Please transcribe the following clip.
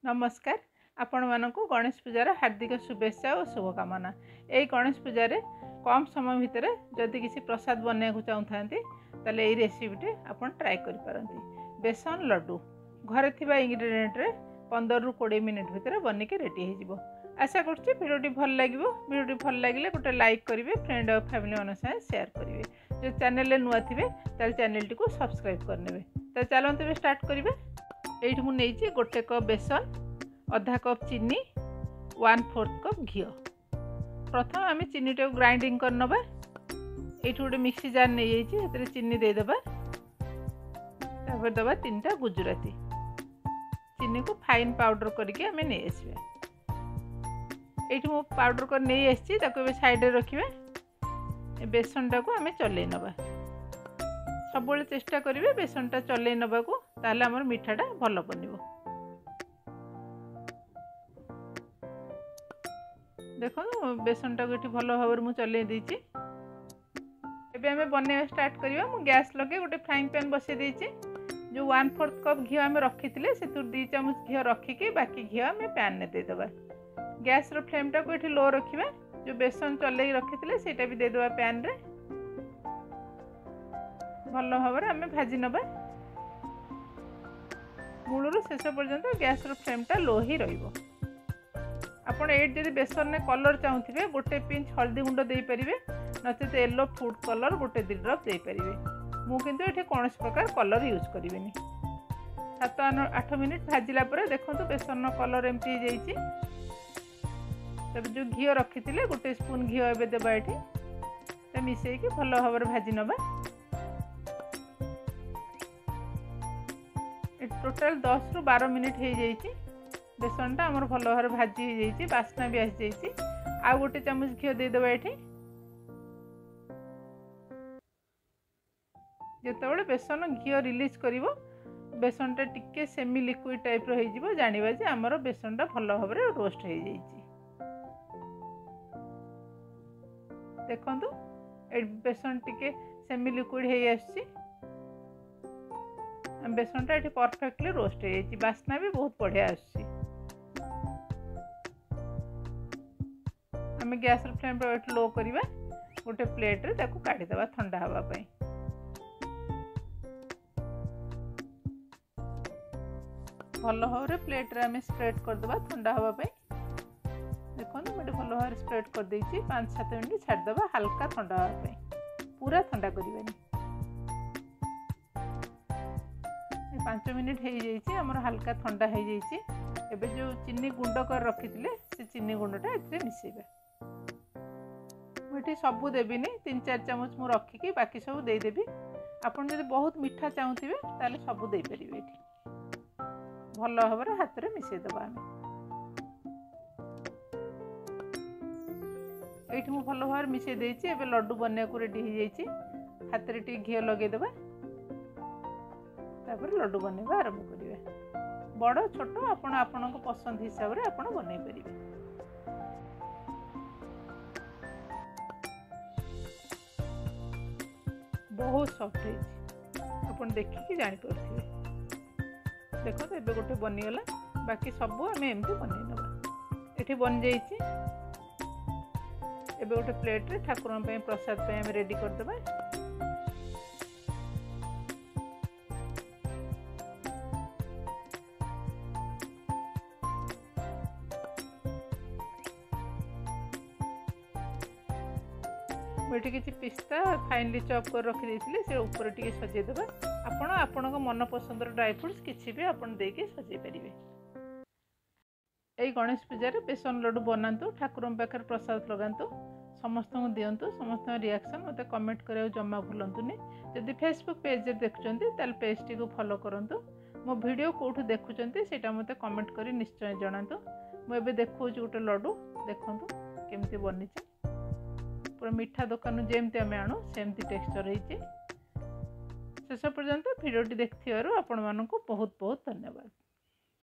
नमस्कार आपण मानकु गणेश पूजार हार्दिक शुभेच्छा और शुभकामना। यही गणेश पूजार कम समय भितर जदि किसी प्रसाद बनवाक चाहते ताले यही रेसिपीटे आप ट्राए करें। बेसन लड्डू घरे थिबा इंग्रेडिएंट रे 15 ରୁ 20 मिनिट भितर बनिके रेडी हो। आशा करछि वीडियोटी भल लागिवो। वीडियोटी भल लागिले गोटे लाइक करिवे, फ्रेंड और फैमिली मन साथ शेयर करिवे। जो चैनल रे नुआ थिबे ताले चैनल टी को सब्सक्राइब करनेबे। तो चलते स्टार्ट करिवे। एठी मु नेइछि गोटे कप बेसन, आधा कप चीनी, 1/4 कप घी। प्रथम आम चीनी टा ग्राइंडिंग कर नबा। ये गोटे मिक्सी जार नहीं जाइए चीनी देदेबा। तापर दबा 3टा गुजराती। चीनी को फाइन पाउडर करके आम नहीं आसबा। ये मु पाउडर कर नहीं आसी साइड रखिए। बेसन टा को आम चल नबा। सब चेष्टा करेंगे बेसन टा चल नबा को, ताले आमर मिठाटा भल बनिबो। देखो बेसन टा को भल भाव में चल देती। एबे बनवा स्टार्ट करिया। मु गैस लगे गोटे फ्राइंग पैन बसई देती। जो 1/4 कप घी आम रखी थे से 2 चामच घी रखिकी बाकी घी आम पैन में देदेबा। गैस रो फ्लेम टा को ये लो रखिबा। जो बेसन चल रखी थे सेटा भी देदेबा पैन रे। भल भाव में आम भाजी नबा। मूलर शेष पर्यंत गैस रो फ्लेम टा लो ही रहिबो। आपण एट जब बेसन में कलर चाहूथे गोटे पिंच हल्दी गुंड दे पारे, नचेत येलो फूड कलर गोटे 2 ड्रप दे पारे। मुझे ये कौन प्रकार कलर यूज करें। 7-8 मिनिट भाजिला देखो बेसन कलर एमती जाइए। तब जो घी रखी थे गोटे स्पून घी ए देवा ये मिसेक भल भाव में भाजी नबा। टोटाल 10 ରୁ 12 मिनिट हो जाइए। बेसन टा आमर भल भाव भाजी हो जाइए, बास्ना भी आसी जाइए। आ गोटे चामच घी देदेबा। ये जितेबाला बेसन घी रिलीज करिवो, बेसन टा टिके सेमी लिक्विड टाइप रो जानिबा जे आमर बेसन टा भल भाव में रोस्ट हो जाइए। देखंतु बेसन टिके सेमी लिक्विड हो आसी। बेसन टा परफेक्टली रोस्ट हो जाइए, बास्ना भी बहुत बढ़िया आसी। आम गैस फ्लेम लो करवा। गोटे प्लेट रे ताकू काढ़ीदेवा ठंडा हवा पाई। भल भाव में प्लेट रे आम स्प्रेड करदे ठंडा हवा पाई। देखो मुझे भल भाव स्प्रेड कर देछि। 5-7 मिनट छाड़देवा हल्का ठंडा हवा पाई, पूरा ठंडा करवानी। 5 मिनट हो जाइए। आमर हल्का ठंडा हो जाइए। एबे जो चीनी गुंड कर रखी से चीनी गुंडटा ए मिसेबा। मुझे सबू देविनी, 3-4 चामच मु रखिकी बाकी सब देदेवी। आपन जब बहुत मीठा चाहूथे ताले सबू दे परिबे। एठी भल भाव में हाथ में मिसेदेवा। ये मुझे भल भाव मिसे देछि। एबे लड्डू बनने को रेडी हो जाइए। हाथ में टी घी लगेदेवा। तापर लड्डू बनवा आरंभ करिवे। बड़ छोट आपण आपन पसंद हिसाब से आपण बनई परिबे। बहुत सॉफ्ट है। अपन देखिए जानीपे। देखो तो ये गोटे बनीगला। बाकी सब आम एमती बनई नवा। ये बन जाइए। एबे गोटे प्लेट रे ठाकुर प्रसाद आम रेडी करदेबा। मुझे किसी पिस्ता फाइनली चॉप कर रखी देइथिले से ऊपर टिके सजे देबा। आपण मन पसंद ड्राई फ्रूट्स किसी भी आपण देके सजे परिबे। एई गणेश पूजा बेसन लड्डू बनातु, ठाकुर पाखे प्रसाद लगातु, समस्त दिंतु। समस्त रिएक्शन मत कमेंट करा जमा भूलुनी। जदि फेसबुक पेज देखुंत ताल पेज टी को फॉलो करंतु। मो वीडियो कोठु देखुंत सेटा मते कमेंट करी निश्चय जणातु। मुझे देखुच गोटे लड्डू देखंतु केमती बनीचे। पूरा मीठा दुकान जमती आम आणु सेमती टेक्सचर होइचे। शेष पर्यंत वीडियोटी देखिथिबारु आपण मानकु बहुत बहुत धन्यवाद।